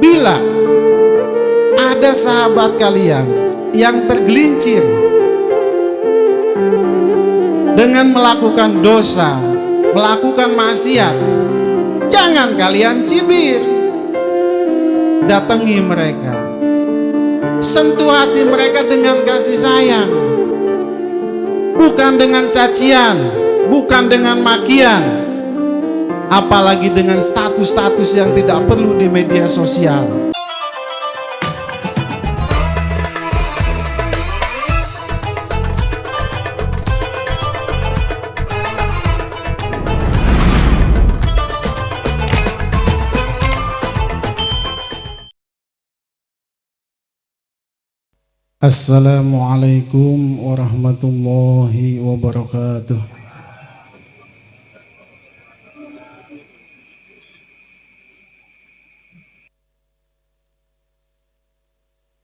Bila ada sahabat kalian yang tergelincir dengan melakukan dosa, melakukan maksiat, jangan kalian cibir. Datangi mereka, sentuh hati mereka dengan kasih sayang, bukan dengan cacian, bukan dengan makian, apalagi dengan status-status yang tidak perlu di media sosial. Assalamualaikum warahmatullahi wabarakatuh.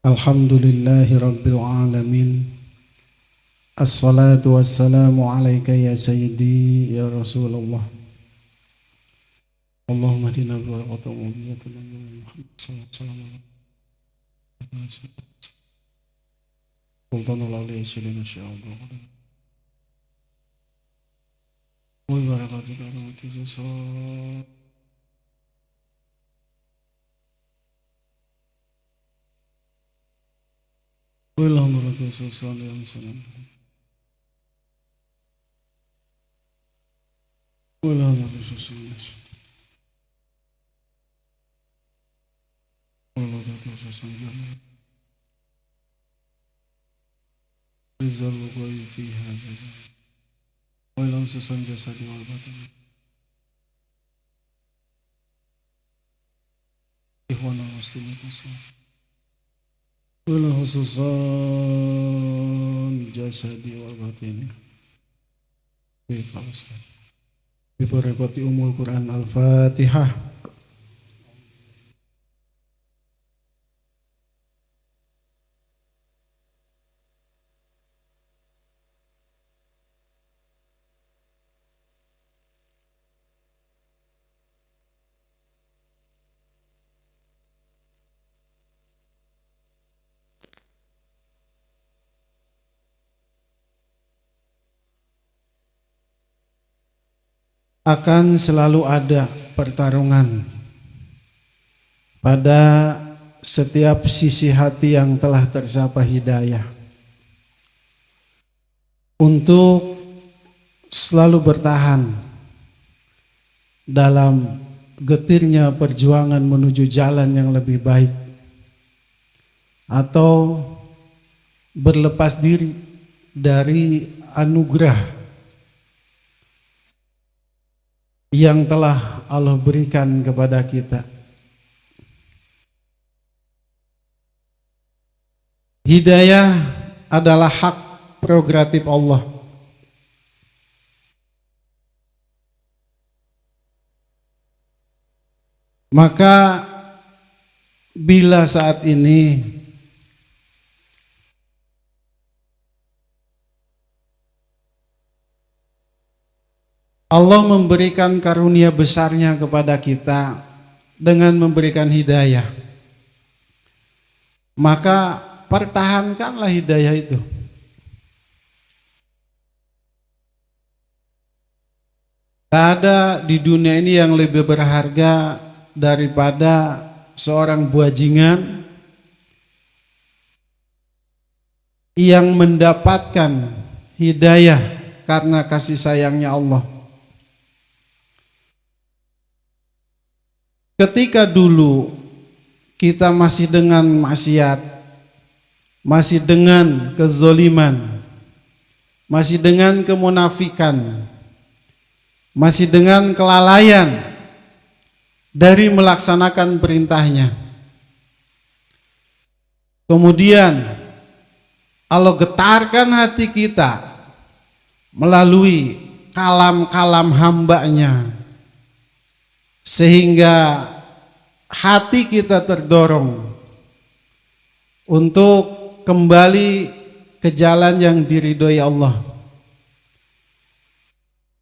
Alhamdulillahi rabbil alamin. Assalatu wassalamu alaika ya sayyidi ya Rasulullah. Allahumma hadina bi waqatum Muhammad sallallahu alaihi wasallam. Sultanul Auliya Sayyidina Syaikhul wa barakatuh rahmati sosok Alhamdulillah sosok yang salam Alhamdulillah sosok Alhamdulillah sosok Rizal Luqai fi hadha wa ilam susan jasadi wal batin Ikhwana muslimin wa ilam susan jasadi wal batin Fi Palestin Bibarakati Ummul Quran Al-Fatihah. Akan selalu ada pertarungan pada setiap sisi hati yang telah tersapa hidayah untuk selalu bertahan dalam getirnya perjuangan menuju jalan yang lebih baik atau berlepas diri dari anugerah yang telah Allah berikan kepada kita. Hidayah adalah hak prerogatif Allah. Maka bila saat ini Allah memberikan karunia besarnya kepada kita dengan memberikan hidayah, maka pertahankanlah hidayah itu. Tak ada di dunia ini yang lebih berharga daripada seorang buajingan yang mendapatkan hidayah karena kasih sayangnya Allah. Ketika dulu kita masih dengan maksiat, masih dengan kezoliman, masih dengan kemunafikan, masih dengan kelalaian dari melaksanakan perintahnya. Kemudian Allah getarkan hati kita melalui kalam-kalam hamba-Nya, sehingga hati kita terdorong untuk kembali ke jalan yang diridhoi Allah.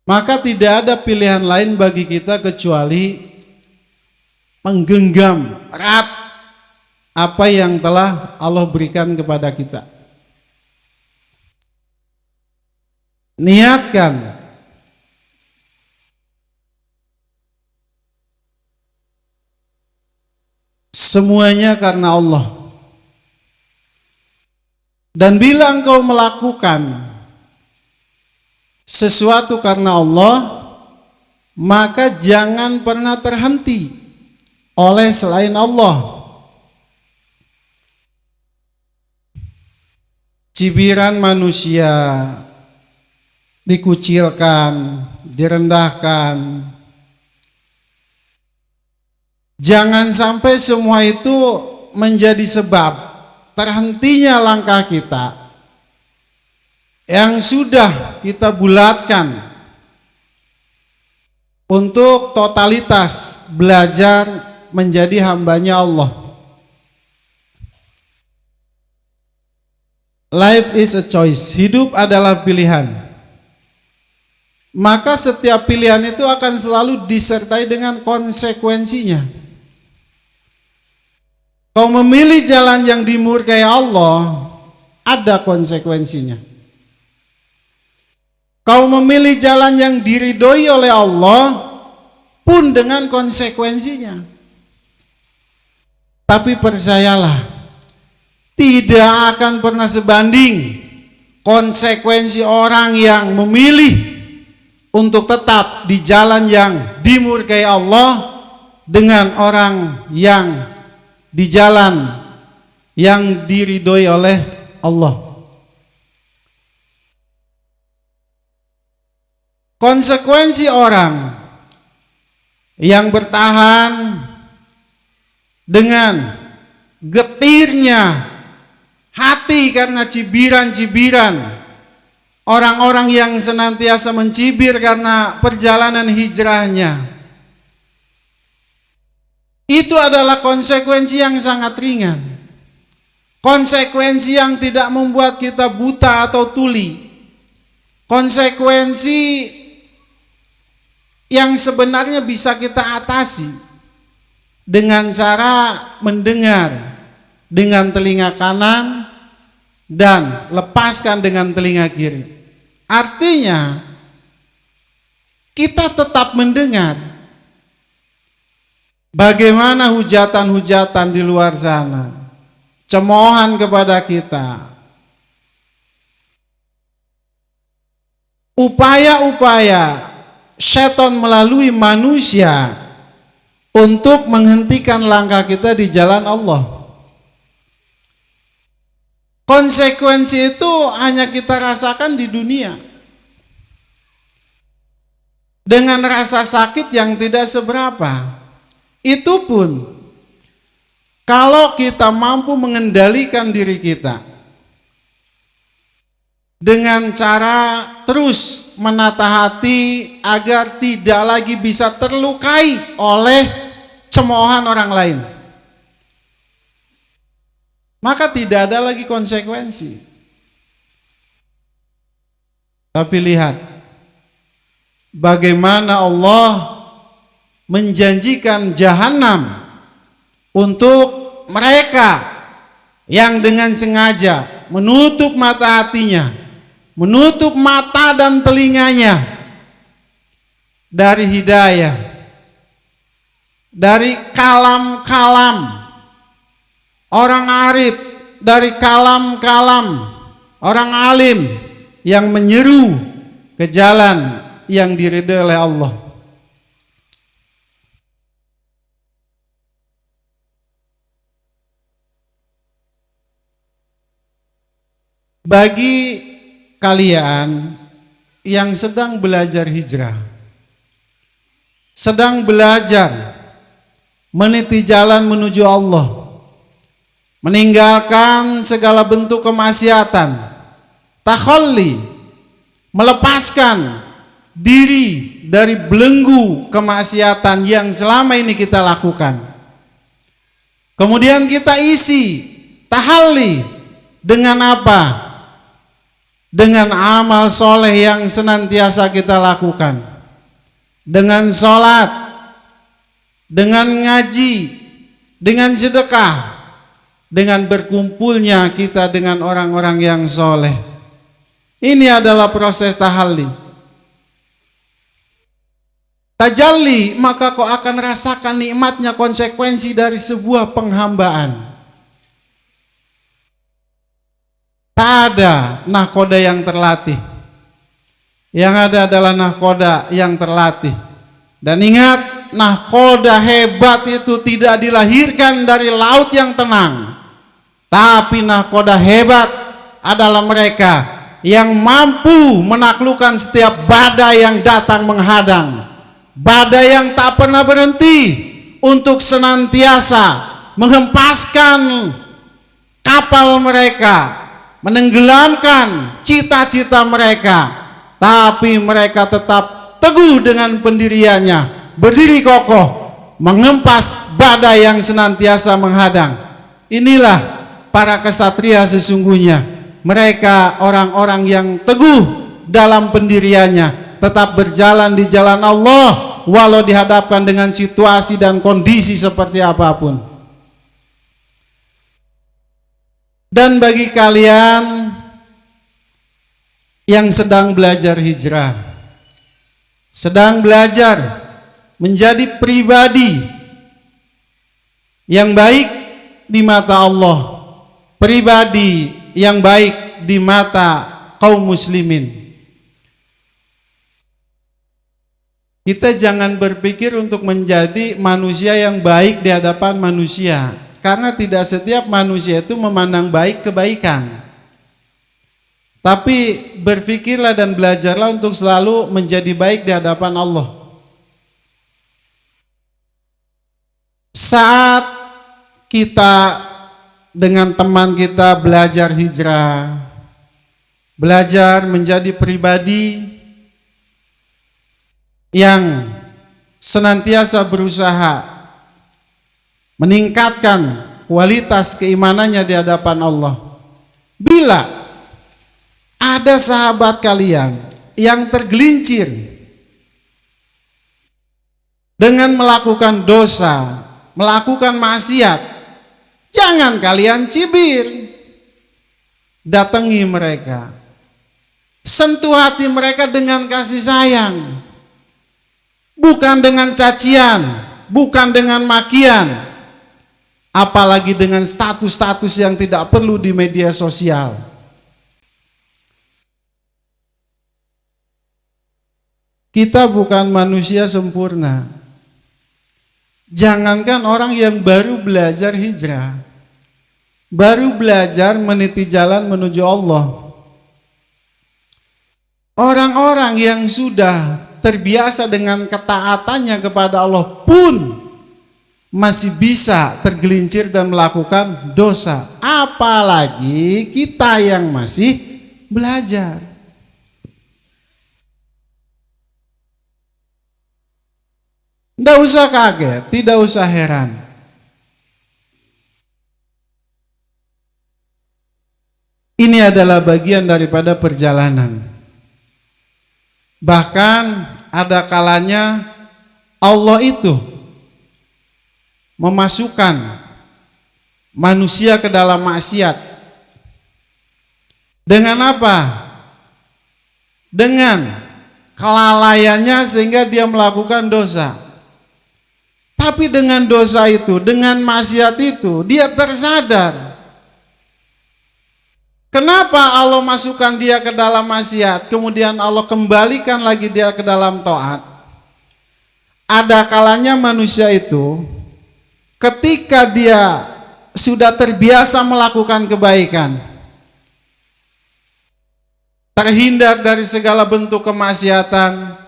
Maka tidak ada pilihan lain bagi kita kecuali menggenggam erat apa yang telah Allah berikan kepada kita. Niatkan semuanya karena Allah. Dan bila engkau melakukan sesuatu karena Allah, maka jangan pernah terhenti oleh selain Allah. Cibiran manusia, dikucilkan, direndahkan. Jangan sampai semua itu menjadi sebab terhentinya langkah kita yang sudah kita bulatkan untuk totalitas belajar menjadi hambanya Allah. Life is a choice. Hidup adalah pilihan. Maka setiap pilihan itu akan selalu disertai dengan konsekuensinya. Kau memilih jalan yang dimurkai Allah, ada konsekuensinya. Kau memilih jalan yang diridhoi oleh Allah, pun dengan konsekuensinya. Tapi percayalah, tidak akan pernah sebanding konsekuensi orang yang memilih untuk tetap di jalan yang dimurkai Allah dengan orang yang di jalan yang diridhoi oleh Allah. Konsekuensi orang yang bertahan dengan getirnya hati karena cibiran-cibiran orang-orang yang senantiasa mencibir karena perjalanan hijrahnya, itu adalah konsekuensi yang sangat ringan. Konsekuensi yang tidak membuat kita buta atau tuli. Konsekuensi yang sebenarnya bisa kita atasi dengan cara mendengar dengan telinga kanan dan lepaskan dengan telinga kiri. Artinya kita tetap mendengar bagaimana hujatan-hujatan di luar sana, cemoohan kepada kita, upaya-upaya setan melalui manusia untuk menghentikan langkah kita di jalan Allah. Konsekuensi itu hanya kita rasakan di dunia dengan rasa sakit yang tidak seberapa. Itu pun kalau kita mampu mengendalikan diri kita dengan cara terus menata hati agar tidak lagi bisa terlukai oleh cemoohan orang lain, maka tidak ada lagi konsekuensi. Tapi lihat bagaimana Allah menjanjikan jahanam untuk mereka yang dengan sengaja menutup mata hatinya, menutup mata dan telinganya dari hidayah, dari kalam-kalam orang arif, dari kalam-kalam orang alim yang menyeru ke jalan yang diridhoi oleh Allah. Bagi kalian yang sedang belajar hijrah, sedang belajar meniti jalan menuju Allah, meninggalkan segala bentuk kemaksiatan, takhalli, melepaskan diri dari belenggu kemaksiatan yang selama ini kita lakukan. Kemudian kita isi tahalli dengan apa? Dengan amal soleh yang senantiasa kita lakukan, dengan sholat, dengan ngaji, dengan sedekah, dengan berkumpulnya kita dengan orang-orang yang soleh. Ini adalah proses tahalli. Tajalli, maka kau akan rasakan nikmatnya konsekuensi dari sebuah penghambaan. Tak ada nahkoda yang terlatih. Yang ada adalah nahkoda yang terlatih. Dan ingat, nahkoda hebat itu tidak dilahirkan dari laut yang tenang. Tapi nahkoda hebat adalah mereka yang mampu menaklukkan setiap badai yang datang menghadang. Badai yang tak pernah berhenti untuk senantiasa menghempaskan kapal mereka, menenggelamkan cita-cita mereka, tapi mereka tetap teguh dengan pendiriannya, berdiri kokoh, mengempas badai yang senantiasa menghadang. Inilah para kesatria sesungguhnya. Mereka orang-orang yang teguh dalam pendiriannya, tetap berjalan di jalan Allah walau dihadapkan dengan situasi dan kondisi seperti apapun. Dan bagi kalian yang sedang belajar hijrah, sedang belajar menjadi pribadi yang baik di mata Allah, pribadi yang baik di mata kaum muslimin, kita jangan berpikir untuk menjadi manusia yang baik di hadapan manusia, karena tidak setiap manusia itu memandang baik kebaikan. Tapi berpikirlah dan belajarlah untuk selalu menjadi baik di hadapan Allah. Saat kita dengan teman kita belajar hijrah, belajar menjadi pribadi yang senantiasa berusaha meningkatkan kualitas keimanannya di hadapan Allah. Bila ada sahabat kalian yang tergelincir dengan melakukan dosa, melakukan maksiat, jangan kalian cibir. Datangi mereka, sentuh hati mereka dengan kasih sayang, bukan dengan cacian, bukan dengan makian, apalagi dengan status-status yang tidak perlu di media sosial. Kita bukan manusia sempurna. Jangankan orang yang baru belajar hijrah, baru belajar meniti jalan menuju Allah, orang-orang yang sudah terbiasa dengan ketaatannya kepada Allah pun masih bisa tergelincir dan melakukan dosa, apalagi kita yang masih belajar. Tidak usah kaget, tidak usah heran. Ini adalah bagian daripada perjalanan. Bahkan ada kalanya Allah itu memasukkan manusia ke dalam maksiat. Dengan apa? Dengan kelalaiannya sehingga dia melakukan dosa. Tapi dengan dosa itu, dengan maksiat itu, dia tersadar. Kenapa Allah masukkan dia ke dalam maksiat, kemudian Allah kembalikan lagi dia ke dalam taat? Ada kalanya manusia itu, ketika dia sudah terbiasa melakukan kebaikan, terhindar dari segala bentuk kemaksiatan,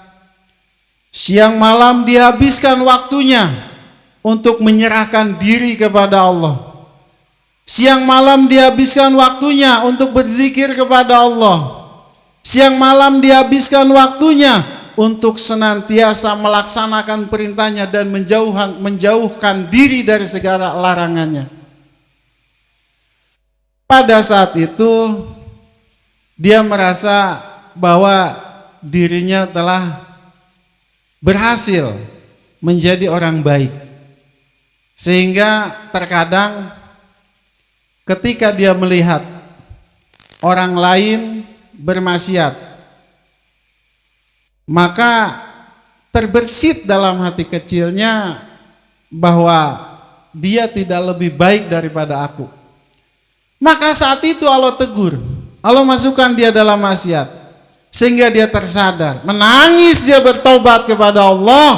siang malam dihabiskan waktunya untuk menyerahkan diri kepada Allah. Siang malam dihabiskan waktunya untuk berzikir kepada Allah. Siang malam dihabiskan waktunya untuk senantiasa melaksanakan perintahnya dan menjauhkan diri dari segala larangannya. Pada saat itu dia merasa bahwa dirinya telah berhasil menjadi orang baik. Sehingga terkadang ketika dia melihat orang lain bermaksiat, maka terbersit dalam hati kecilnya bahwa dia tidak lebih baik daripada aku. Maka saat itu Allah tegur, Allah masukkan dia dalam maksiat, sehingga dia tersadar, menangis, dia bertobat kepada Allah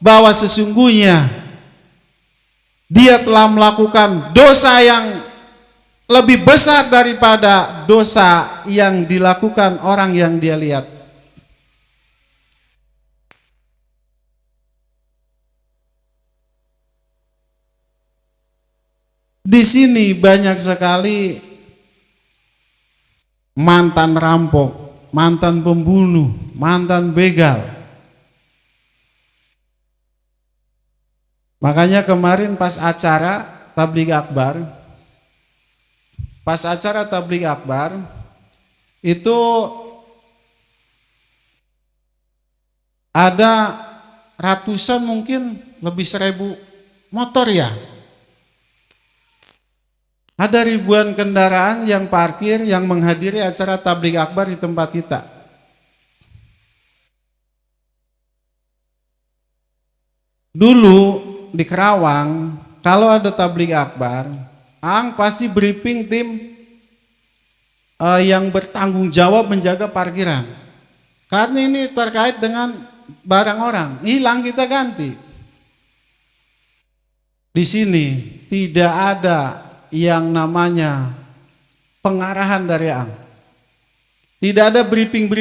bahwa sesungguhnya dia telah melakukan dosa yang lebih besar daripada dosa yang dilakukan orang yang dia lihat. Di sini banyak sekali mantan rampok, mantan pembunuh, mantan begal. Makanya kemarin pas acara tabligh akbar, itu ada ratusan, mungkin lebih 1.000 motor ya. Ada ribuan kendaraan yang parkir, yang menghadiri acara tabligh akbar di tempat kita. Dulu di Kerawang, kalau ada tabligh akbar, pasti briefing tim yang bertanggung jawab menjaga parkiran. Karena ini terkait dengan barang orang, hilang kita ganti. Di sini tidak ada yang namanya pengarahan dari tidak ada briefing.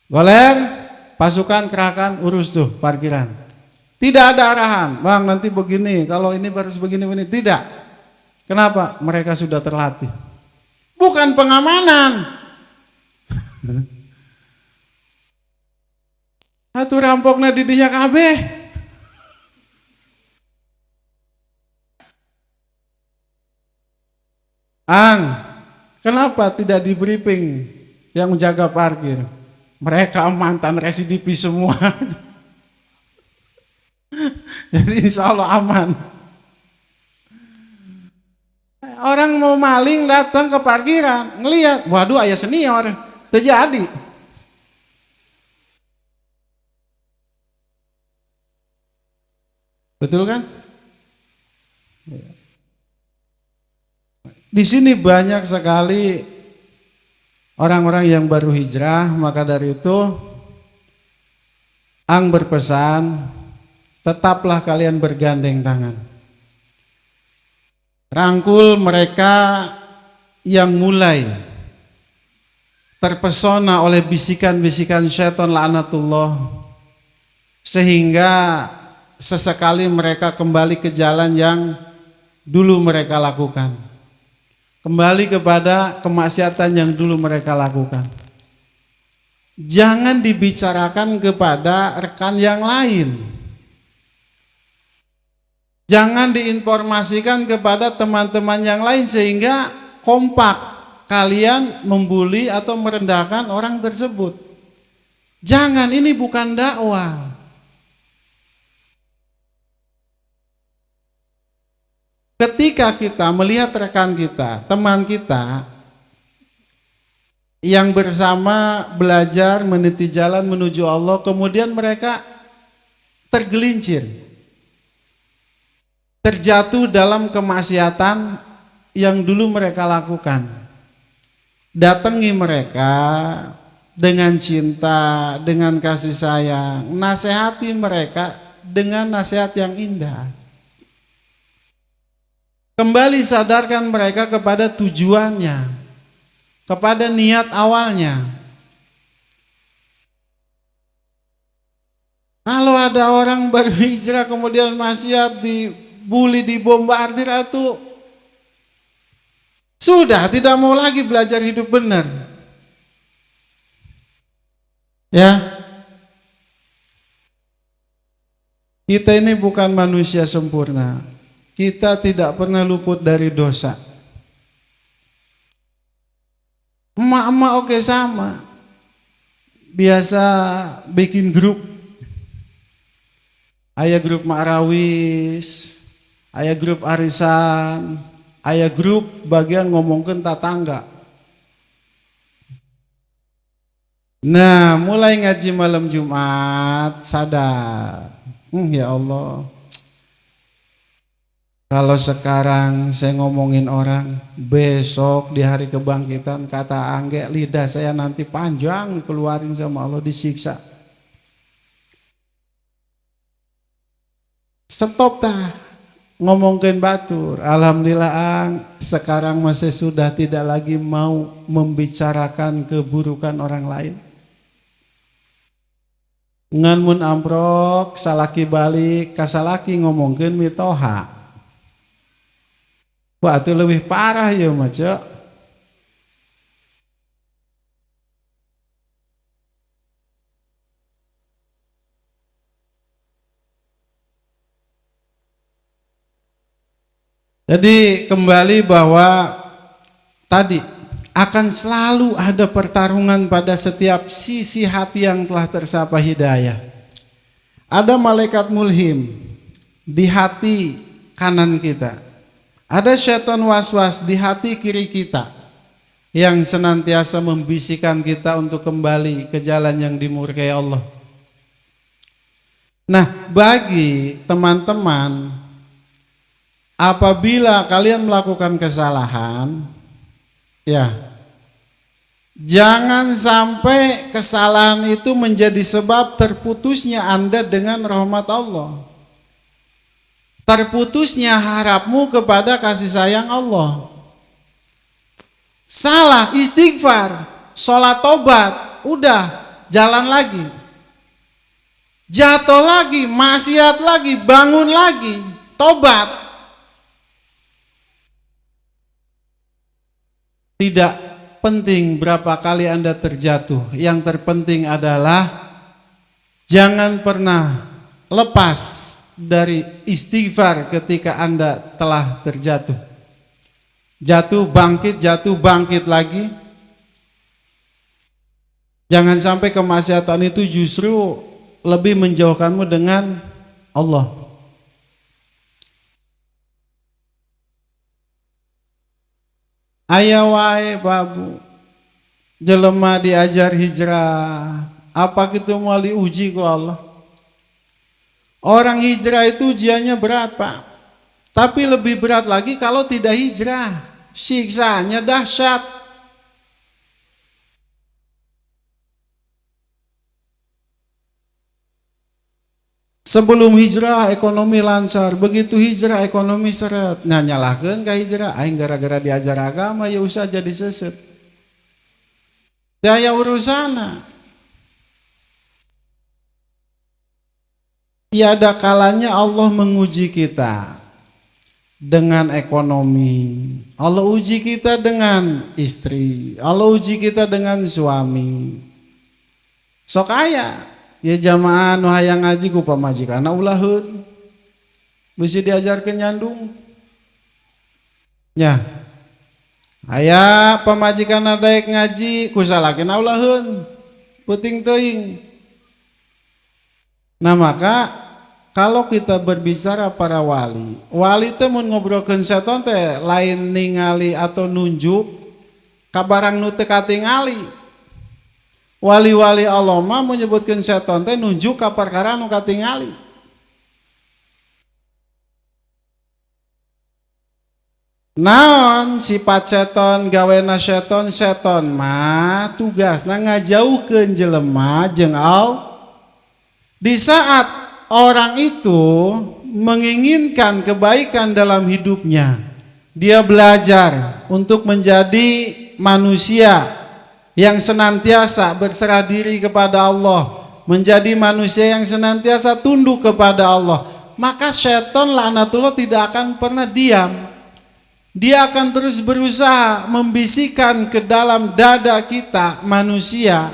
Goler, pasukan kerahkan, urus tuh parkiran. Tidak ada arahan, bang nanti begini, kalau ini harus begini, tidak. Kenapa? Mereka sudah terlatih. Bukan pengamanan. Atu rampokna didinya kabeh. Kenapa tidak di briefing yang menjaga parkir? Mereka mantan residivis semua. Jadi insya Allah aman. Orang mau maling datang ke parkiran, ngelihat, waduh ayah senior, terjadi. Betul kan? Di sini banyak sekali orang-orang yang baru hijrah, maka dari itu berpesan, tetaplah kalian bergandeng tangan. Rangkul mereka yang mulai terpesona oleh bisikan-bisikan syaitan laknatullah, sehingga sesekali mereka kembali ke jalan yang dulu mereka lakukan. Kembali kepada kemaksiatan yang dulu mereka lakukan. Jangan dibicarakan kepada rekan yang lain. Jangan diinformasikan kepada teman-teman yang lain sehingga kompak kalian membuli atau merendahkan orang tersebut. Jangan, ini bukan dakwah. Ketika kita melihat rekan kita, teman kita yang bersama belajar meniti jalan menuju Allah, kemudian mereka tergelincir, terjatuh dalam kemaksiatan yang dulu mereka lakukan. Datangi mereka dengan cinta, dengan kasih sayang, nasihati mereka dengan nasihat yang indah. Kembali sadarkan mereka kepada tujuannya, kepada niat awalnya. Kalau ada orang baru hijrah kemudian maksiat, dibully, dibombardir, itu sudah tidak mau lagi belajar hidup benar. Ya, kita ini bukan manusia sempurna. Kita tidak pernah luput dari dosa. Emak-emak oke sama. Biasa bikin grup. Aya grup Ma'rawis, aya grup arisan, aya grup bagian ngomongkeun tatangga. Nah, mulai ngaji malam Jumat sadar. Ya Allah. Kalau sekarang saya ngomongin orang, besok di hari kebangkitan kata Angge, lidah saya nanti panjang keluarin sama Allah disiksa. Stop dah ngomongin batur. Alhamdulillah sekarang masih sudah tidak lagi mau membicarakan keburukan orang lain. Ngan mun amprok salaki balik kasalaki ngomongin mitoha. Wah itu lebih parah ya maca. Jadi kembali bahwa tadi akan selalu ada pertarungan pada setiap sisi hati yang telah tersapa hidayah. Ada malaikat mulhim di hati kanan kita. Ada syaitan was-was di hati kiri kita yang senantiasa membisikkan kita untuk kembali ke jalan yang dimurkai Allah. Nah, bagi teman-teman, apabila kalian melakukan kesalahan, ya, jangan sampai kesalahan itu menjadi sebab terputusnya Anda dengan rahmat Allah. Terputusnya harapmu kepada kasih sayang Allah. Salah, istighfar, sholat tobat, udah jalan lagi. Jatuh lagi, maksiat lagi, bangun lagi, tobat. Tidak penting berapa kali Anda terjatuh. Yang terpenting adalah jangan pernah lepas dari istighfar ketika Anda telah terjatuh. Jatuh bangkit lagi. Jangan sampai kemaksiatan itu justru lebih menjauhkanmu dengan Allah. Aya wae babu jelema diajar hijrah, apa kitu moal diuji ku Allah. Orang hijrah itu ujiannya berat, Pak. Tapi lebih berat lagi kalau tidak hijrah. Siksanya dahsyat. Sebelum hijrah ekonomi lancar, begitu hijrah ekonomi seret. Nah nyalahkeun ka hijrah, aing gara-gara diajar agama ya usah jadi seset. Daya urusana. Tiada kalanya Allah menguji kita dengan ekonomi. Allah uji kita dengan istri. Allah uji kita dengan suami. Sok aya ya jamaah nu hayang ngaji ku pamajikanna ulaheun. Bisa diajarkeun nyandung. Nya. Aya pamajikanna daek ngaji ku salakina ulaheun. Puting teuing. Nah maka kalau kita berbicara para wali teh mun ngobrolkeun setan teh lain ningali atau nunjuk ka barang nu teu katingali. Wali-wali Allah mah menyebutkeun setan teh nunjuk ka perkara nu katingali. Naon sifat setan, gawena setan mah tugasna ngajauhkeun jelema jeung Allah. Di saat orang itu menginginkan kebaikan dalam hidupnya, dia belajar untuk menjadi manusia yang senantiasa berserah diri kepada Allah, menjadi manusia yang senantiasa tunduk kepada Allah, maka syaitan laknatullah tidak akan pernah diam. Dia akan terus berusaha membisikkan ke dalam dada kita manusia.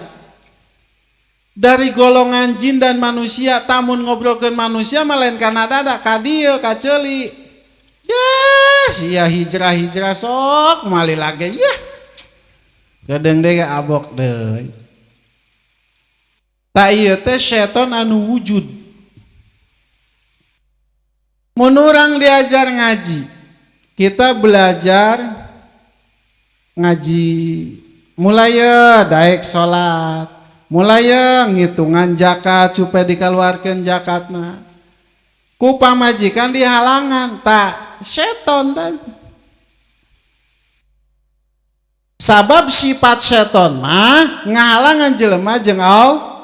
Dari golongan jin dan manusia, tamun ngobrolkeun manusia melain kana dada ka dieu ka ceuli. Ya, sia hijrah sok mali lagi ya. Kadang deui abok deui. Ta ieu teh setan anu wujud. Mun urang diajar ngaji, kita belajar ngaji, mulai ya daek sholat, mulai ya ngitungan zakat supaya dikeluarkan zakatna. Ku pamajikan di halangan, tak seton tak. Sabab sifat seton mah ngahalangan jelema jeung Allah.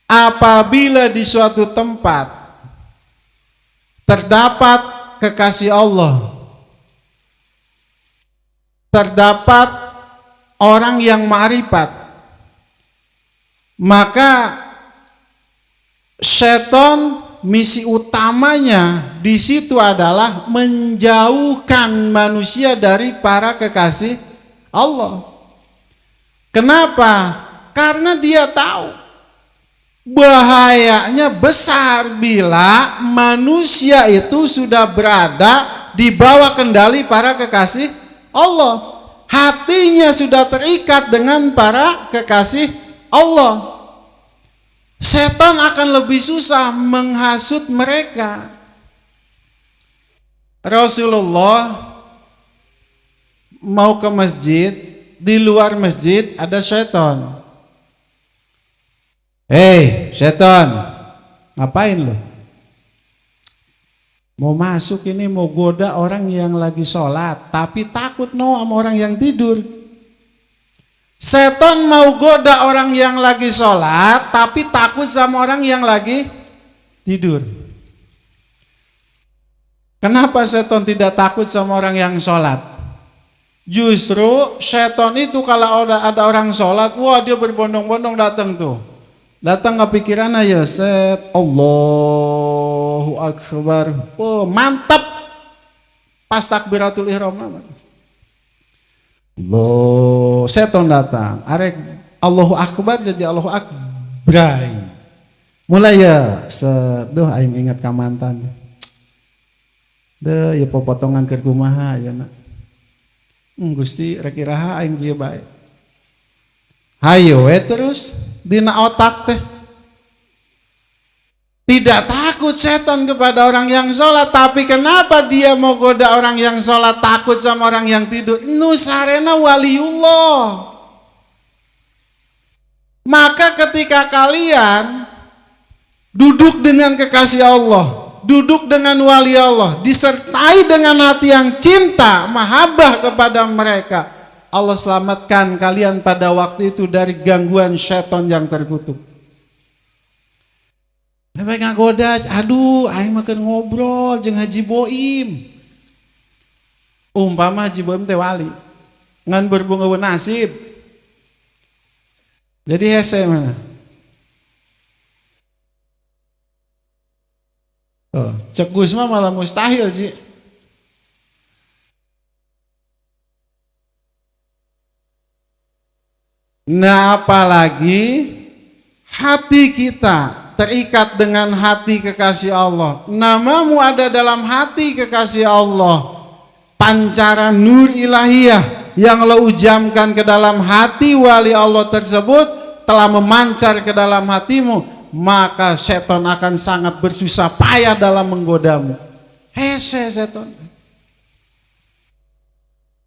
Apabila di suatu tempat terdapat kekasih Allah, terdapat orang yang ma'rifat, maka seton misi utamanya di situ adalah menjauhkan manusia dari para kekasih Allah. Kenapa? Karena dia tahu bahayanya besar bila manusia itu sudah berada di bawah kendali para kekasih Allah. Hatinya sudah terikat dengan para kekasih Allah. Setan akan lebih susah menghasut mereka. Rasulullah mau ke masjid, di luar masjid ada setan. Hei setan, ngapain lo? Mau masuk ini, mau goda orang yang lagi sholat, tapi takut sama orang yang tidur. Setan mau goda orang yang lagi sholat, tapi takut sama orang yang lagi tidur. Kenapa setan tidak takut sama orang yang sholat? Justru setan itu kalau ada orang sholat, wah dia berbondong-bondong datang tuh. Datang kepikiran aja, set, Allahu Akbar, oh mantap, pas takbiratul ihram, setan datang, arek Allahu Akbar jadi Allahu Akbar, mulai ya, seduh, aing ingat ka mantan, deh, ya potongan keur kumaha ya nak, Gusti rek iraha aing kieu bae, hayo terus. Dina otak teh tidak takut setan kepada orang yang sholat, tapi kenapa dia mau goda orang yang sholat, takut sama orang yang tidur? Nusarena waliullah. Maka ketika kalian duduk dengan kekasih Allah, duduk dengan wali Allah, disertai dengan hati yang cinta, mahabbah kepada mereka, Allah selamatkan kalian pada waktu itu dari gangguan setan yang terkutuk. Sampai ngagoda, aduh, aing makan ngobrol jeung Haji Boim. Umpama Haji Boim teh wali, ngan berbunga nasib. Jadi hese mana? Oh, cek Gus mah malah mustahil sih. Nah apalagi hati kita terikat dengan hati kekasih Allah. Namamu ada dalam hati kekasih Allah. Pancaran nur ilahiyah yang Allah ujamkan ke dalam hati wali Allah tersebut telah memancar ke dalam hatimu, maka setan akan sangat bersusah payah dalam menggodamu. Hese setan.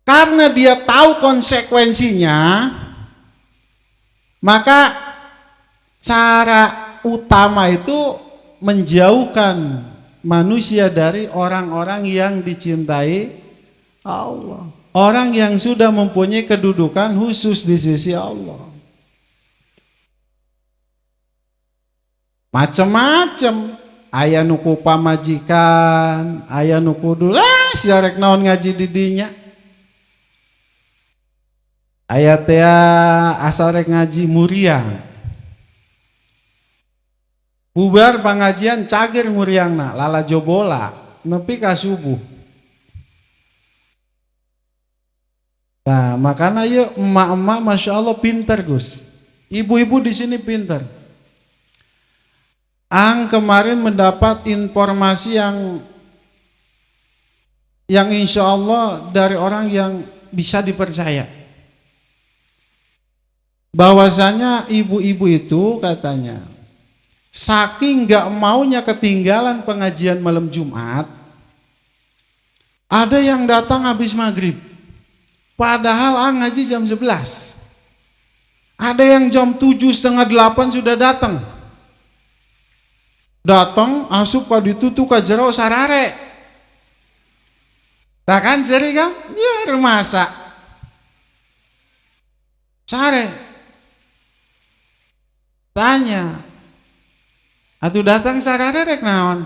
Karena dia tahu konsekuensinya, maka cara utama itu menjauhkan manusia dari orang-orang yang dicintai Allah, orang yang sudah mempunyai kedudukan khusus di sisi Allah. Macam-macam, aya nuku pamajikan, aya nuku dulu siarek naon ngaji didinya. Aya teh asal rek ngaji muriang. Bubar pengajian cager muriangna lala jobola nepi ka subuh. Nah, makanya yuk emak-emak masya Allah pintar Gus. Ibu-ibu di sini pintar. Ang kemarin mendapat informasi yang insya Allah dari orang yang bisa dipercaya. Bahwasanya ibu-ibu itu katanya saking gak maunya ketinggalan pengajian malam Jumat, Ada yang datang habis maghrib, padahal ngaji jam 11. Ada yang jam 7 setengah 8 sudah datang. Datang asup ka ditutu ka jero sarare. Tak kan seri kan? Ya remasa. Sare. Tanya. Atuh datang sarare rek naon?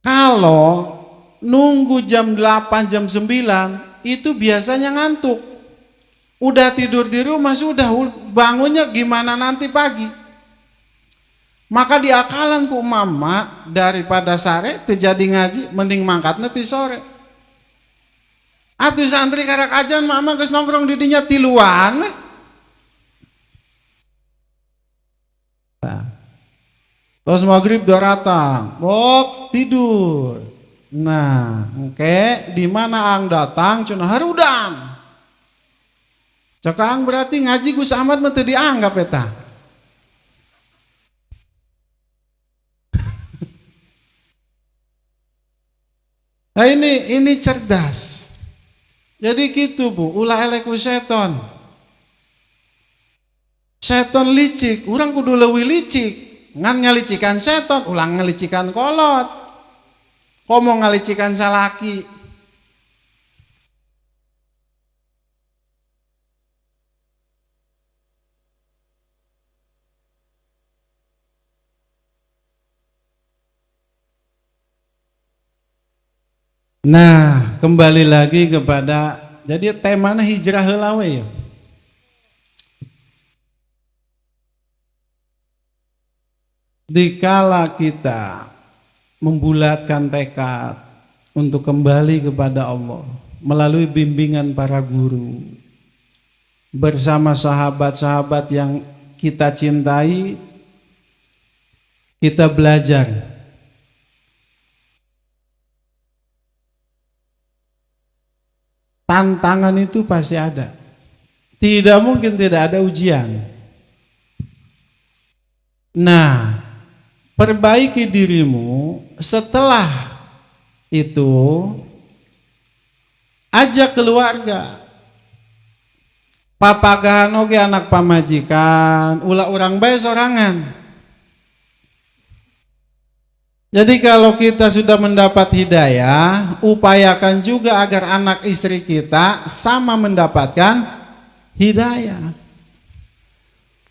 Kalau nunggu jam 8 jam 9 itu biasanya ngantuk. Udah tidur di rumah sudah, bangunnya gimana nanti pagi. Maka diakalan ku mama daripada sare terjadi ngaji mending mangkat nanti sore. Atuh santri karak ajan mama geus nongkrong di dinya tiluan. Terus maghrib udah datang, bok tidur. Nah, oke, di mana ang datang cuna harudan. Cakang berarti ngaji Gus Ahmad mah teu dianggap eta. Nah ini cerdas. Jadi gitu Bu, ulah elek ku seton. Seton licik, urang kudu leuwih licik. Ngan ngalicikan seton, ulang ngalicikan kolot. Komo ngalicikan salaki. Nah, kembali lagi kepada jadi temanya hijrah heula we ya. Dikala kita membulatkan tekad untuk kembali kepada Allah melalui bimbingan para guru bersama sahabat-sahabat yang kita cintai, kita belajar. Tantangan itu pasti ada. Tidak mungkin tidak ada ujian. Nah, perbaiki dirimu. Setelah itu ajak keluarga. Papagahan oge anak pamajikan, ulah urang bae sorangan. Jadi kalau kita sudah mendapat hidayah, upayakan juga agar anak istri kita sama mendapatkan hidayah.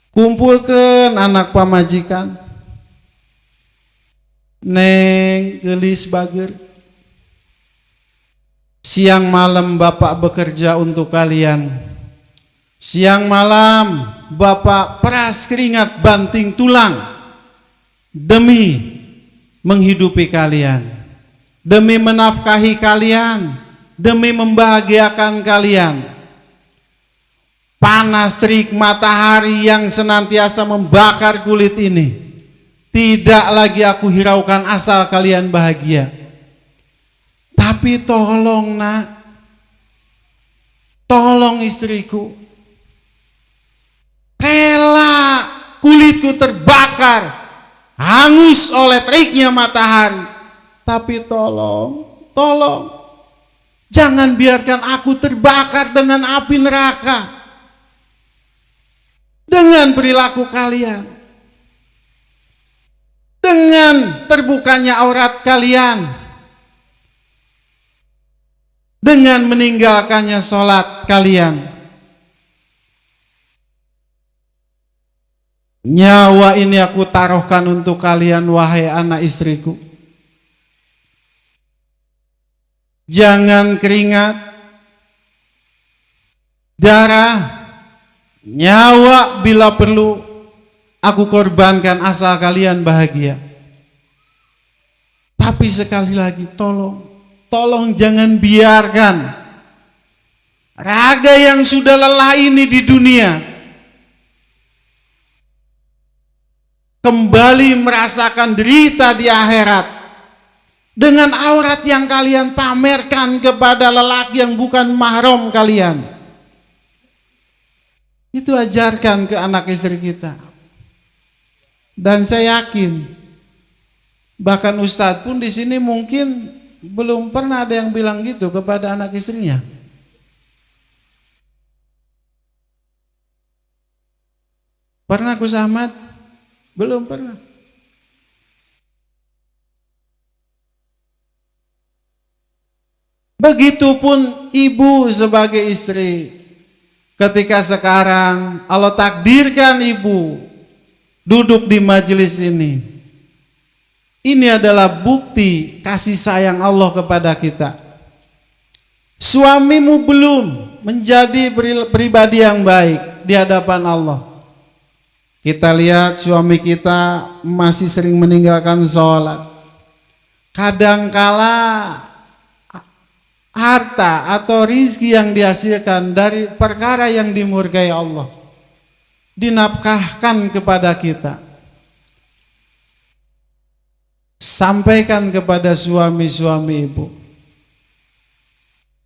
Kumpulkan anak pamajikan, neng gelis bager. Siang malam bapak bekerja untuk kalian. Siang malam bapak peras keringat banting tulang demi menghidupi kalian, demi menafkahi kalian, demi membahagiakan kalian. Panas terik matahari yang senantiasa membakar kulit ini tidak lagi aku hiraukan asal kalian bahagia. Tapi tolong nak, tolong istriku, rela kulitku terbakar hangus oleh teriknya matahari, tapi tolong jangan biarkan aku terbakar dengan api neraka dengan perilaku kalian, dengan terbukanya aurat kalian, dengan meninggalkannya sholat kalian. Nyawa ini aku taruhkan untuk kalian wahai anak istriku. Jangan keringat, darah, nyawa bila perlu aku korbankan asal kalian bahagia. Tapi sekali lagi tolong jangan biarkan raga yang sudah lelah ini di dunia kembali merasakan derita di akhirat dengan aurat yang kalian pamerkan kepada lelaki yang bukan mahram kalian. Itu ajarkan ke anak istri kita. Dan saya yakin bahkan Ustadz pun di sini mungkin belum pernah ada yang bilang gitu kepada anak istrinya. Pernah Gus Ahmad? Belum pernah. Begitupun ibu sebagai istri. Ketika sekarang Allah takdirkan ibu duduk di majelis ini, ini adalah bukti kasih sayang Allah kepada kita. Suamimu belum menjadi pribadi yang baik di hadapan Allah. Kita lihat suami kita masih sering meninggalkan sholat. Kadangkala harta atau rizki yang dihasilkan dari perkara yang dimurkai Allah dinafkahkan kepada kita. Sampaikan kepada suami-suami ibu,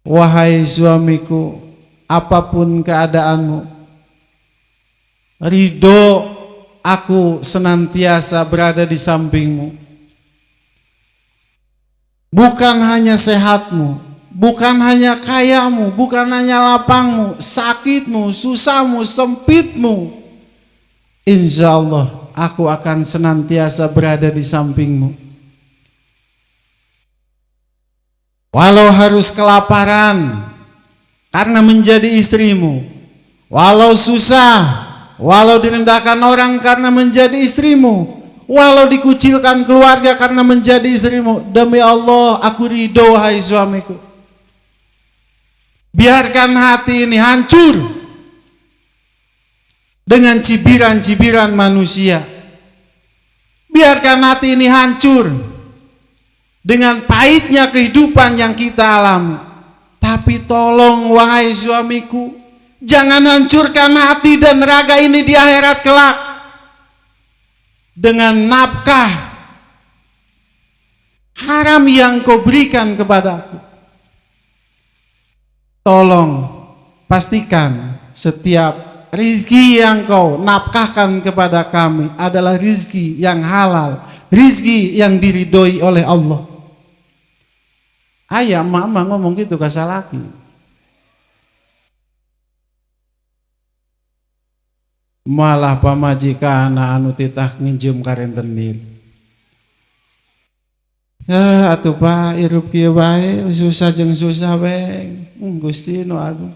wahai suamiku, apapun keadaanmu, ridho aku senantiasa berada di sampingmu. Bukan hanya sehatmu, bukan hanya kayamu, bukan hanya lapangmu, sakitmu, susahmu, sempitmu, insya Allah aku akan senantiasa berada di sampingmu. Walau harus kelaparan karena menjadi istrimu, walau susah, walau direndahkan orang karena menjadi istrimu, walau dikucilkan keluarga karena menjadi istrimu, demi Allah aku ridho hai suamiku. Biarkan hati ini hancur dengan cibiran-cibiran manusia. Biarkan hati ini hancur dengan pahitnya kehidupan yang kita alami. Tapi tolong wahai suamiku, jangan hancurkan hati dan raga ini di akhirat kelak dengan nafkah haram yang kau berikan kepadaku. Tolong pastikan setiap rizki yang kau nafkahkan kepada kami adalah rizki yang halal, rizki yang diridhoi oleh Allah. Ayah mama ngomong gitu ke salaki. Malah pamajikan anu titah nginjem karentenir. Ya atuh Pak, irup kieu bae, susah jeung susah we. Gusti nu agung.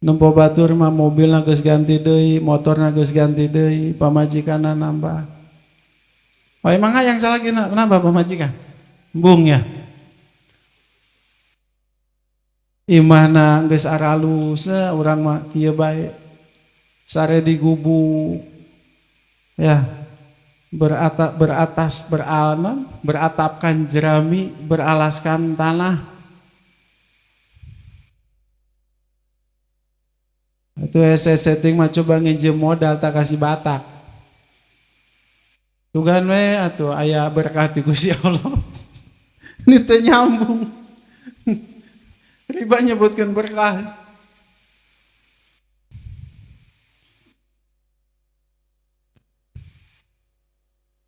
Nempo batur mah mobilna geus ganti deui, motorna geus ganti deui, pamajikanna nambah. Oh emang yang salah kena nambah pamajikan? Bung ya. Imahna geus aralus, urang mah kieu bae. Sare digubu. Ya. Beratapkan jerami, beralaskan tanah. Itu setting mah coba nginjem modal tak kasih batak. Tugan we atuh aya berkah ti Gusti Allah. Ini teh nyambung. Riba nyebutkeun berkah.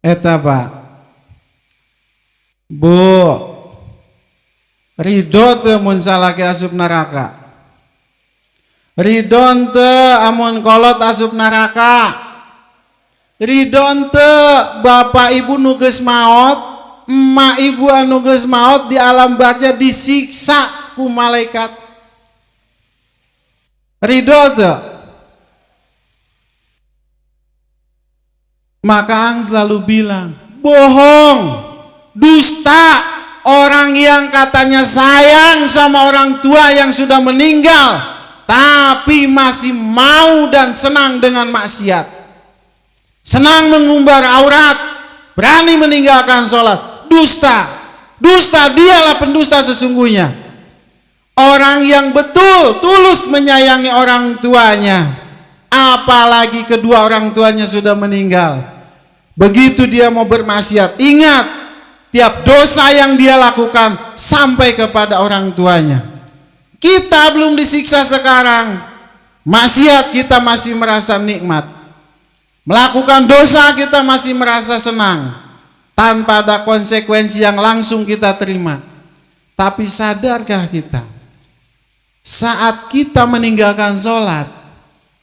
Eta Pak. Bu, ridho teu mun salaki asup neraka. Ridho teu amun kolot asup neraka. Ridho teu bapak ibu nu geus maot, emak ibu anu geus maot di alam barzah disiksa ku malaikat. Ridho teu? Maka Ang selalu bilang, bohong, dusta orang yang katanya sayang sama orang tua yang sudah meninggal, tapi masih mau dan senang dengan maksiat, senang mengumbar aurat, berani meninggalkan sholat. Dusta, dusta, dialah pendusta sesungguhnya. Orang yang betul tulus menyayangi orang tuanya, apalagi kedua orang tuanya sudah meninggal, begitu dia mau bermaksiat, ingat tiap dosa yang dia lakukan sampai kepada orang tuanya. Kita belum disiksa sekarang, maksiat kita masih merasa nikmat, melakukan dosa kita masih merasa senang. tanpa ada konsekuensi yang langsung kita terima. Tapi sadarkah kita, saat kita meninggalkan sholat,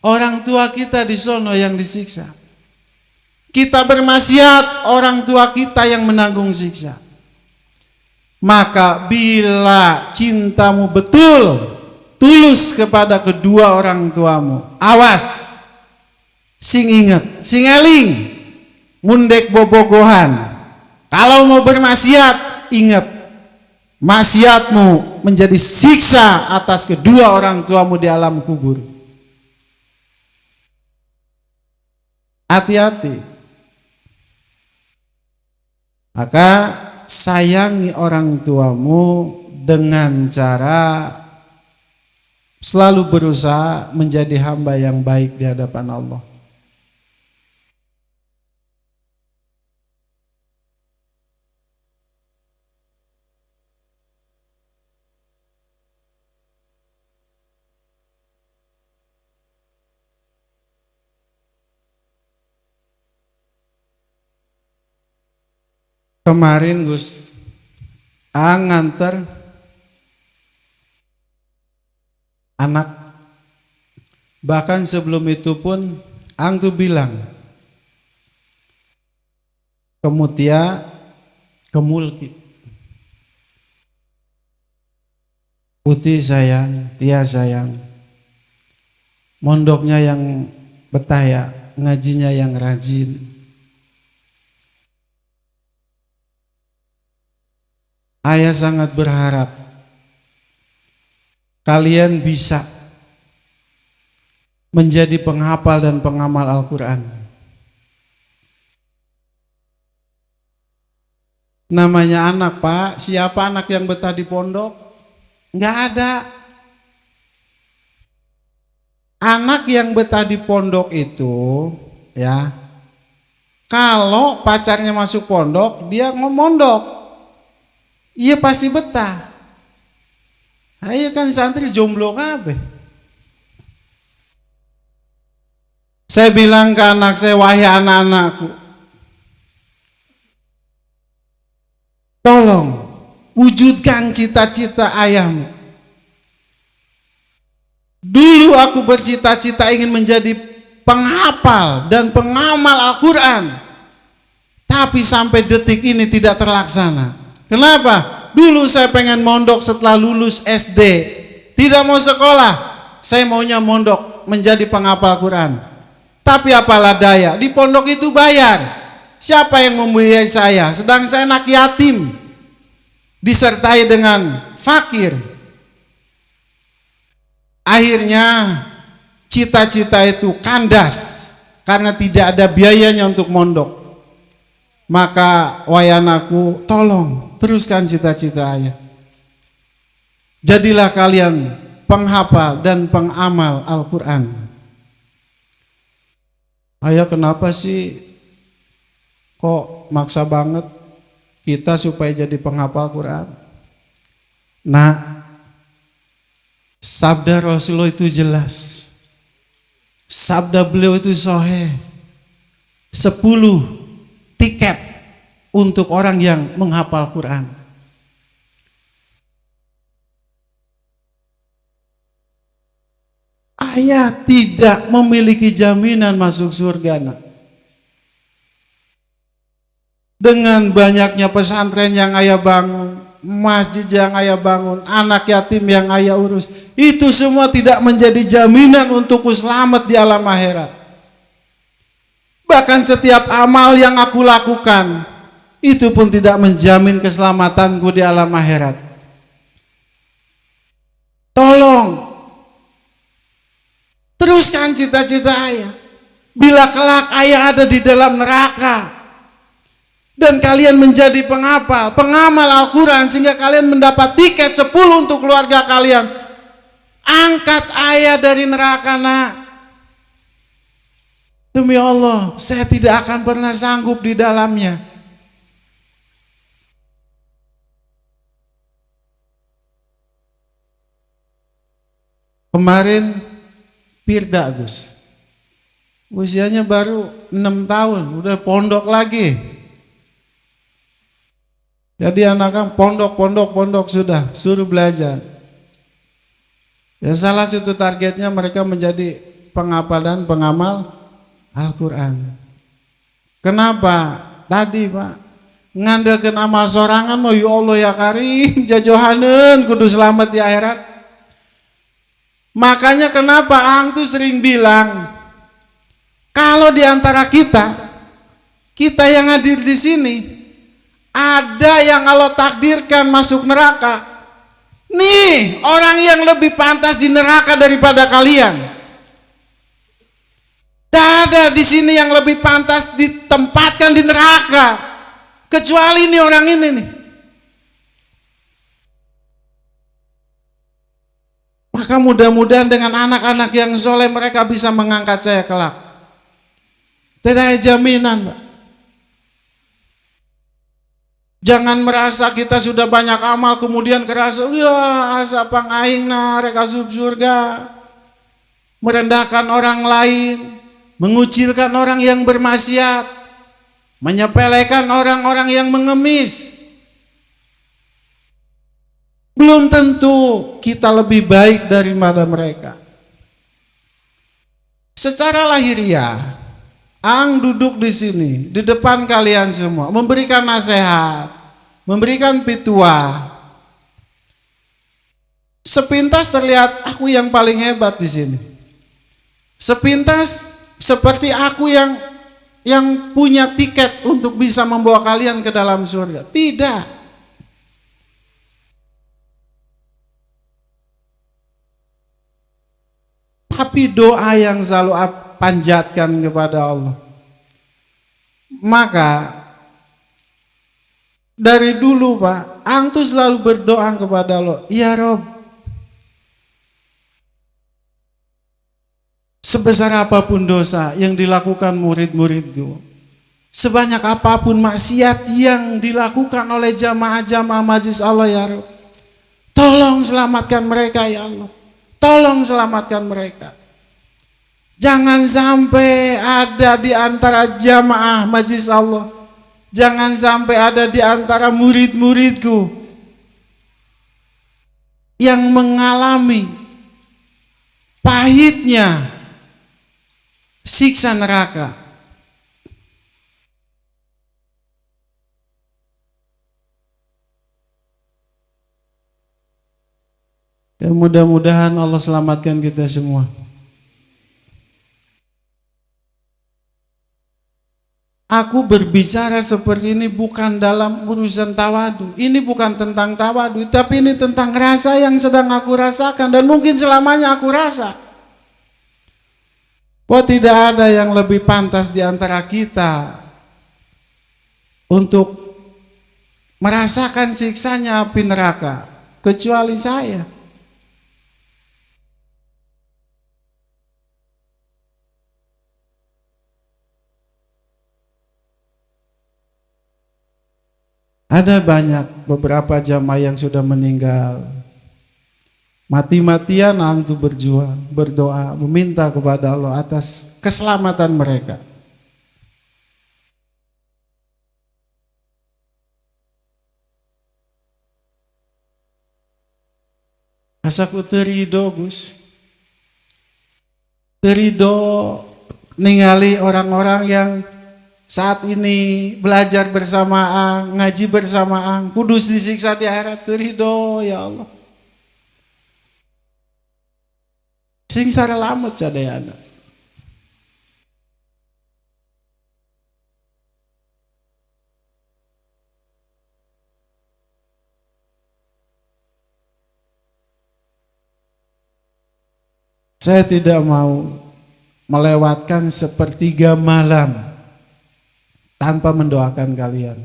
orang tua kita di sono yang disiksa. Kita bermaksiat, orang tua kita yang menanggung siksa. Maka bila cintamu betul, tulus kepada kedua orang tuamu, awas, sing ingat, sing eling, mundek bobogohan. Kalau mau bermaksiat, ingat, maksiatmu menjadi siksa atas kedua orang tuamu di alam kubur. Hati-hati. Maka sayangi orang tuamu dengan cara selalu berusaha menjadi hamba yang baik di hadapan Allah. Kemarin Gus nganter anak, bahkan sebelum itu pun tuh bilang ke Mutia, ke Mulki, Putih sayang, Tia sayang, mondoknya yang betah ya, ngajinya yang rajin. Ayah sangat berharap kalian bisa menjadi penghafal dan pengamal Al-Quran. Namanya anak, Pak. Siapa anak yang betah di pondok? Nggak ada. Anak yang betah di pondok itu, ya, kalau pacarnya masuk pondok, dia ngomondok. Iya pasti betah. Ayo kan santri jomblo kabeh. Saya bilang ke anak saya, wahai anak-anakku, tolong wujudkan cita-cita ayahmu. Dulu aku bercita-cita ingin menjadi penghafal dan pengamal Al-Quran, tapi sampai detik ini tidak terlaksana. Kenapa? Dulu saya pengen mondok setelah lulus SD, tidak mau sekolah, saya maunya mondok menjadi penghafal Quran. Tapi apalah daya, di pondok itu bayar. Siapa yang membiayai saya? Sedang saya anak yatim, disertai dengan fakir. Akhirnya cita-cita itu kandas karena tidak ada biayanya untuk mondok. Maka wahai anakku, tolong teruskan cita-cita ayah. Jadilah kalian penghafal dan pengamal Al-Quran. Ayah, kenapa sih kok maksa banget kita supaya jadi penghafal Quran? Nah, sabda Rasulullah itu jelas. Sabda beliau itu sahih. 10 tiket untuk orang yang menghafal Quran. Ayah tidak memiliki jaminan masuk surga, nak. Dengan banyaknya pesantren yang ayah bangun, masjid yang ayah bangun, anak yatim yang ayah urus, itu semua tidak menjadi jaminan untukku selamat di alam akhirat. Bahkan setiap amal yang aku lakukan, itu pun tidak menjamin keselamatanku di alam akhirat. Tolong teruskan cita-cita ayah. Bila kelak ayah ada di dalam neraka dan kalian menjadi penghafal, pengamal Al-Quran, sehingga kalian mendapat tiket 10 untuk keluarga kalian, angkat ayah dari neraka, nak. Demi Allah, saya tidak akan pernah sanggup di dalamnya. Kemarin Firda, Gus, usianya baru 6 tahun, udah pondok lagi. Jadi anak pondok sudah suruh belajar. Ya salah satu targetnya mereka menjadi penghafal dan pengamal Al-Quran. Kenapa? Tadi Pak, ngandalkan amal sorangan mau ya Allah ya karim jajohanen kudu selamat di akhirat. Makanya kenapa Ang tuh sering bilang, kalau di antara kita yang hadir di sini, ada yang Allah takdirkan masuk neraka. Nih, orang yang lebih pantas di neraka daripada kalian. Tak ada di sini yang lebih pantas ditempatkan di neraka, kecuali ini orang ini nih. Maka mudah-mudahan dengan anak-anak yang soleh mereka bisa mengangkat saya kelak. Tidak ada jaminan, Pak. Jangan merasa kita sudah banyak amal kemudian kerasa ya asa pangaing na rek asup surga, merendahkan orang lain, mengucilkan orang yang bermaksiat, menyepelekan orang-orang yang mengemis. Belum tentu kita lebih baik daripada mereka. Secara lahiriah, Ang duduk di sini, di depan kalian semua, memberikan nasihat, memberikan pituah. Sepintas terlihat aku yang paling hebat di sini. Sepintas seperti aku yang punya tiket untuk bisa membawa kalian ke dalam surga. Tidak. Tapi doa yang selalu panjatkan kepada Allah. Maka dari dulu Pak, Ang tuh selalu berdoa kepada Allah, ya Rob, sebesar apapun dosa yang dilakukan murid-muridku, sebanyak apapun maksiat yang dilakukan oleh jamaah-jamaah majlis Allah, ya Rob, tolong selamatkan mereka ya Allah, tolong selamatkan mereka. Jangan sampai ada di antara jamaah majlis Allah, jangan sampai ada di antara murid-muridku yang mengalami pahitnya siksa neraka. Ya, mudah-mudahan Allah selamatkan kita semua. Aku berbicara seperti ini bukan dalam urusan tawadu. Ini bukan tentang tawadu, tapi ini tentang rasa yang sedang aku rasakan dan mungkin selamanya aku rasa. Bahwa tidak ada yang lebih pantas di antara kita untuk merasakan siksanya api neraka kecuali saya. Ada banyak beberapa jamaah yang sudah meninggal. Mati-matian Ang tuh berjuang, berdoa, meminta kepada Allah atas keselamatan mereka. Asaku terido Gus, terido ningali orang-orang yang saat ini belajar bersama Ang, ngaji bersama Ang, kudus disiksa di akhirat, terido ya Allah. Sing sara lamet sadayana. Saya tidak mau melewatkan sepertiga malam tanpa mendoakan kalian.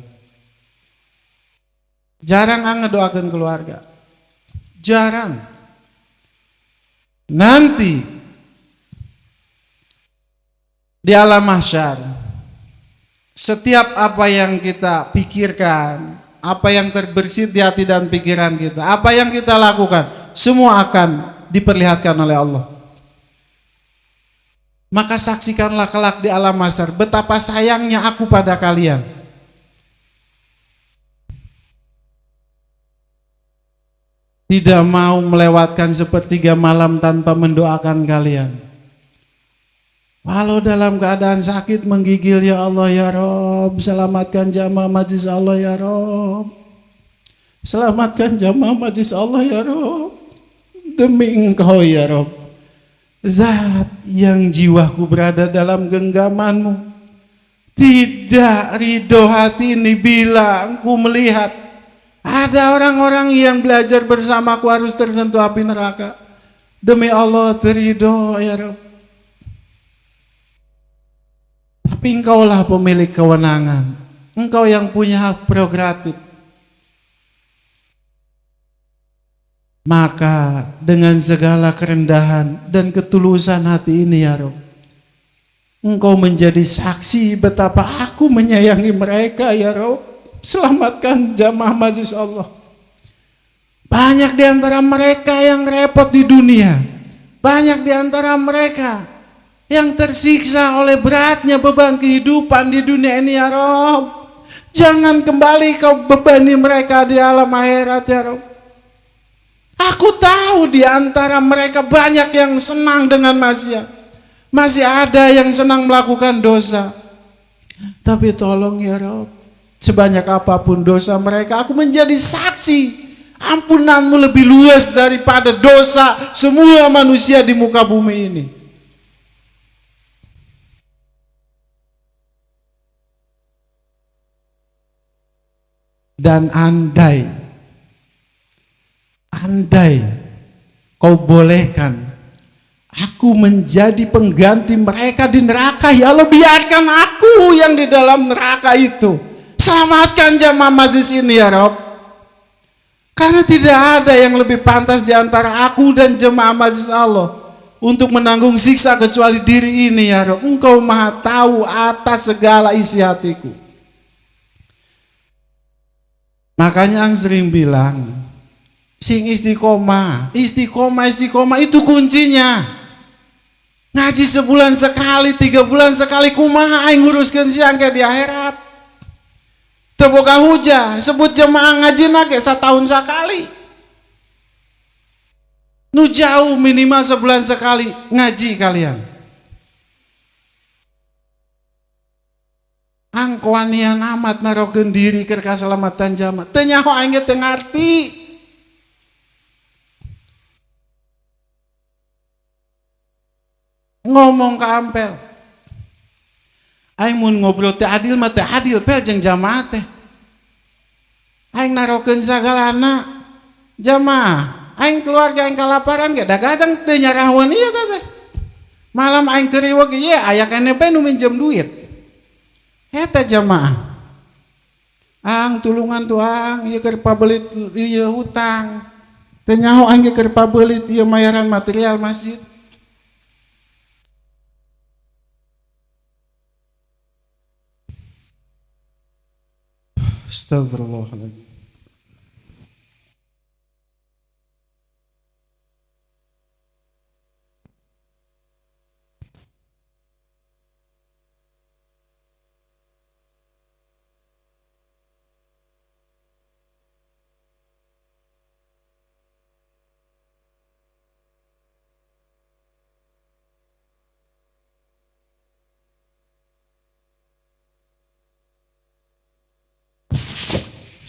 Jarang Ang ngedoakan keluarga. Jarang. Nanti di alam mahsyar, setiap apa yang kita pikirkan, apa yang terbersit di hati dan pikiran kita, apa yang kita lakukan, semua akan diperlihatkan oleh Allah. Maka saksikanlah kelak di alam mahsyar betapa sayangnya aku pada kalian. tidak mau melewatkan sepertiga malam tanpa mendoakan kalian. Walau dalam keadaan sakit menggigil, ya Allah ya Rob, selamatkan jamaah majlis Allah ya Rob. Selamatkan jamaah majlis Allah ya Rob. Demi Engkau ya Rob, Zat yang jiwaku berada dalam genggamanmu. Tidak ridho hati ini bila Engkau melihat ada orang-orang yang belajar bersamaku harus tersentuh api neraka. Demi Allah terido ya Rob. Tapi Engkaulah pemilik kewenangan. Engkau yang punya hak prerogatif. Maka dengan segala kerendahan dan ketulusan hati ini ya Rob, Engkau menjadi saksi betapa aku menyayangi mereka ya Rob. Selamatkan jamaah majlis Allah. Banyak di antara mereka yang repot di dunia. Banyak di antara mereka yang tersiksa oleh beratnya beban kehidupan di dunia ini ya Rob. Jangan kembali kau bebani mereka di alam akhirat ya Rob. Aku tahu di antara mereka banyak yang senang dengan maksiat. Masih ada yang senang melakukan dosa. Tapi tolong ya Rob, sebanyak apapun dosa mereka, aku menjadi saksi. Ampunanmu lebih luas daripada dosa semua manusia di muka bumi ini. Dan andai kau bolehkan aku menjadi pengganti mereka di neraka, ya Allah, biarkan aku yang di dalam neraka itu. Selamatkan jamaah majlis ini ya Rob. Karena tidak ada yang lebih pantas di antara aku dan jemaah majlis Allah untuk menanggung siksa kecuali diri ini ya Rob. Engkau maha tahu atas segala isi hatiku. Makanya ang sering bilang, sing istiqomah itu kuncinya. Ngaji sebulan sekali, 3 bulan sekali, kumaha aing nguruskeun siang ke di akhirat. Teu boga hujah, sebut jemaah ngaji nage setahun sekali. Nu jauh minimal sebulan sekali ngaji kalian. Angkoanian amat narokeun diri keur kaselamatan jamaah. Teu nyaho aing teu ngarti. Ngomong ke Ampel, aing mun ngobrol teh adil mah teh adil pel jeung jamaah teh. Aing narokeun sagalana jamaah, aing keluarga aing kalaparan ge da gadang teu nyarahwan ieu teh. Malam aing keriweuh ge ye aya keneh bae nu minjem duit. Eta jamaah. Ang tulungan tuang ieu keur pabelit ieu hutang. Teu nyaho aing ge keur pabelit ieu mayaran material masjid. Astagfirullahaladzim.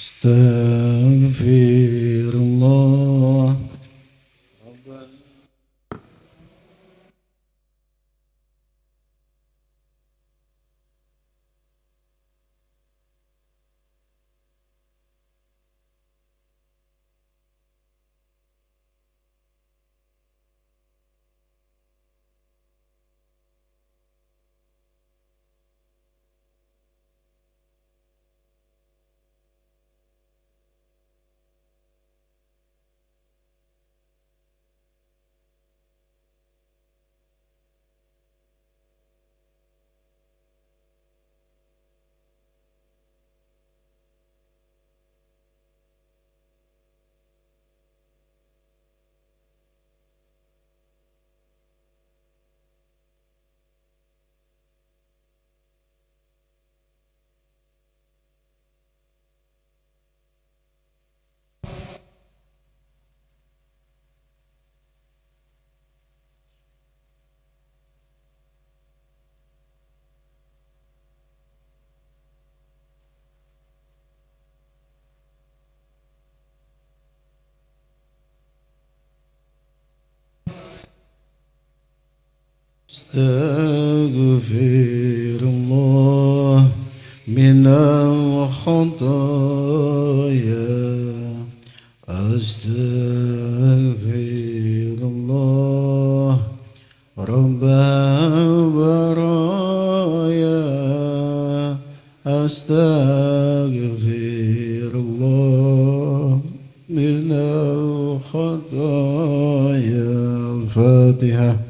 Astagfirullah. Astaghfirullah minal khotaya. Astaghfirullah Rabbal baraya. Astaghfirullah minal khataya. Al-Fatihah.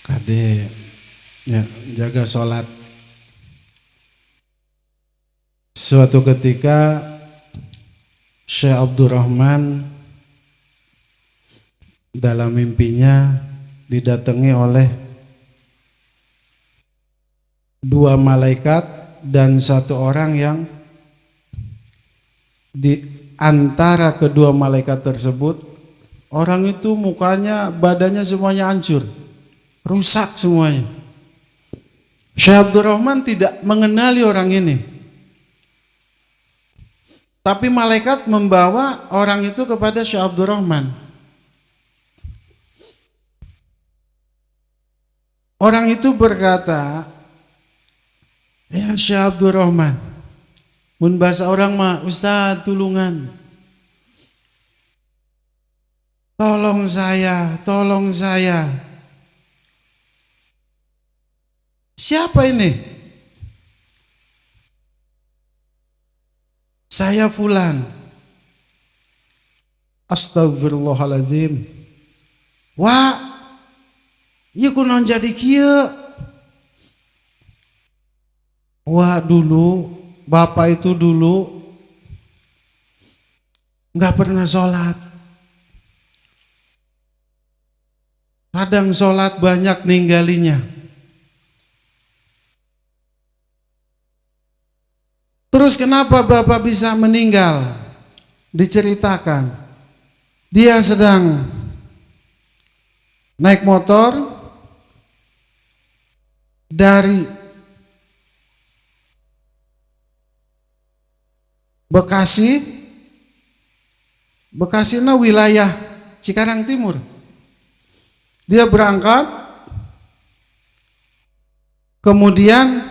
Kade ya, jaga sholat. Suatu ketika Syekh Abdurrahman dalam mimpinya didatangi oleh dua malaikat dan satu orang yang di antara kedua malaikat tersebut, orang itu mukanya, badannya semuanya hancur, rusak semuanya. Syekh Abdurrahman tidak mengenali orang ini, tapi malaikat membawa orang itu kepada Syekh Abdurrahman. Orang itu berkata, "Ya Syekh Abdurrahman, mun bahasa orang mah, Ustaz tulungan, tolong saya, tolong saya." Siapa ini? Saya fulan. Astagfirullahaladzim. Wah, ieu kunaon jadi kieu? Wah, dulu bapak itu dulu nggak pernah sholat. Kadang sholat banyak ninggalinya. Terus kenapa bapak bisa meninggal? Diceritakan, dia sedang naik motor dari Bekasina wilayah Cikarang Timur. Dia berangkat, kemudian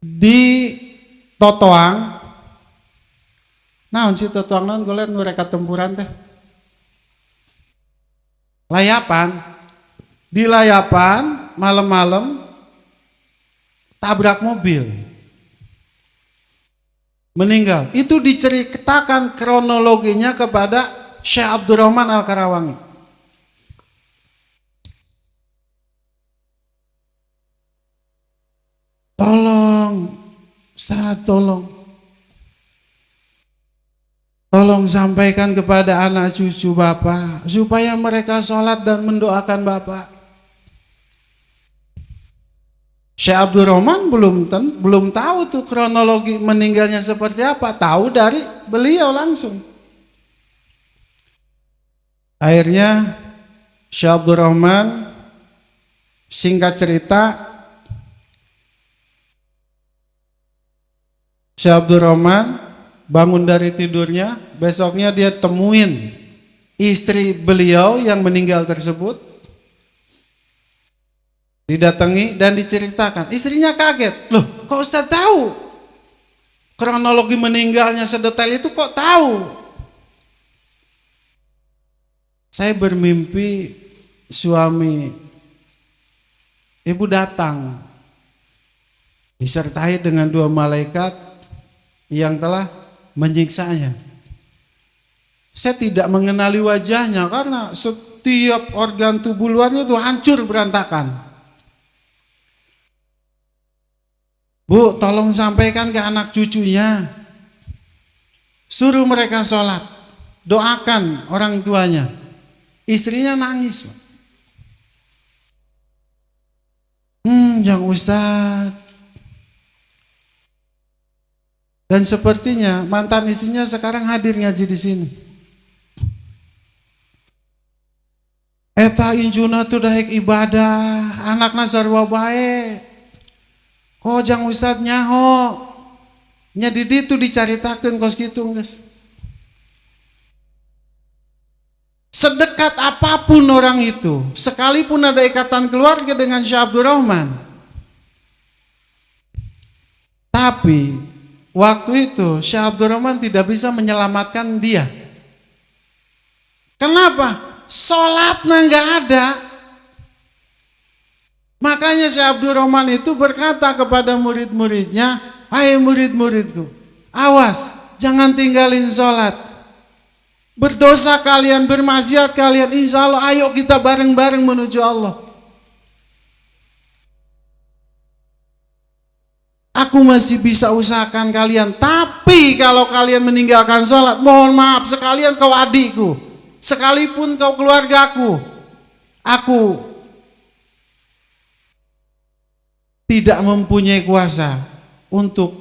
di Totoang. Naon si Totoang naon gue liat mereka tempuran teh. Layapan. Di Layapan malam-malam tabrak mobil. Meninggal. Itu diceritakan kronologinya kepada Syekh Abdurrahman Al-Karawangi. Tolong, Ustaz, tolong sampaikan kepada anak cucu Bapak supaya mereka sholat dan mendoakan Bapak. Syekh Abdurrahman belum tahu tuh kronologi meninggalnya seperti apa, tahu dari beliau langsung. Akhirnya Syekh Abdurrahman, singkat cerita, Syekh Abdurrahman bangun dari tidurnya, besoknya dia temuin istri beliau yang meninggal tersebut, didatangi dan diceritakan. Istrinya kaget, loh kok Ustaz tahu kronologi meninggalnya sedetail itu, kok tahu? Saya bermimpi suami ibu datang disertai dengan dua malaikat yang telah menyiksanya. Saya tidak mengenali wajahnya karena setiap organ tubuh luarnya itu hancur berantakan. Bu, tolong sampaikan ke anak cucunya, suruh mereka sholat. doakan orang tuanya. Istrinya nangis. Yang Ustadz. Dan sepertinya mantan istrinya sekarang hadir ngaji di sini. Eta injuna tuh daek ibadah, anak nazarwa bae. Oh jang Ustadz nyaho. Nya di ditu dicaritakeun kos kitu geus. Sedekat apapun orang itu, sekalipun ada ikatan keluarga dengan Syekh Abdul Rahman, tapi waktu itu Syekh Abdul Rahman tidak bisa menyelamatkan dia. Kenapa? Sholatnya nggak ada. Makanya Syekh Abdul Rahman itu berkata kepada murid-muridnya, "Hai murid-muridku, awas jangan tinggalin sholat. Berdosa kalian, bermaksiat kalian, insya Allah ayo kita bareng-bareng menuju Allah. Aku masih bisa usahakan kalian, tapi kalau kalian meninggalkan sholat, mohon maaf sekalian kau adikku, sekalipun kau keluargaku, aku tidak mempunyai kuasa untuk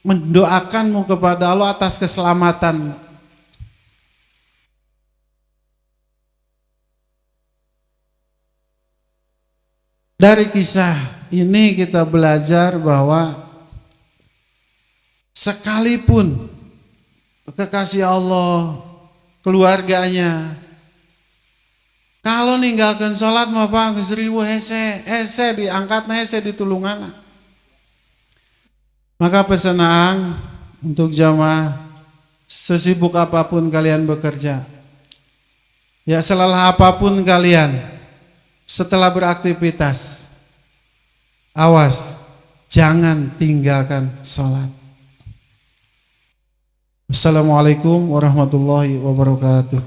mendoakanmu kepada Allah atas keselamatan." Dari kisah ini kita belajar bahwa sekalipun kekasih Allah, keluarganya, kalau ninggalkan sholat mah Pak seribu hese diangkat hese ditulungan. Maka pesenang untuk jamaah, sesibuk apapun kalian bekerja, ya selelah apapun kalian setelah beraktivitas, awas jangan tinggalkan sholat. Assalamualaikum warahmatullahi wabarakatuh.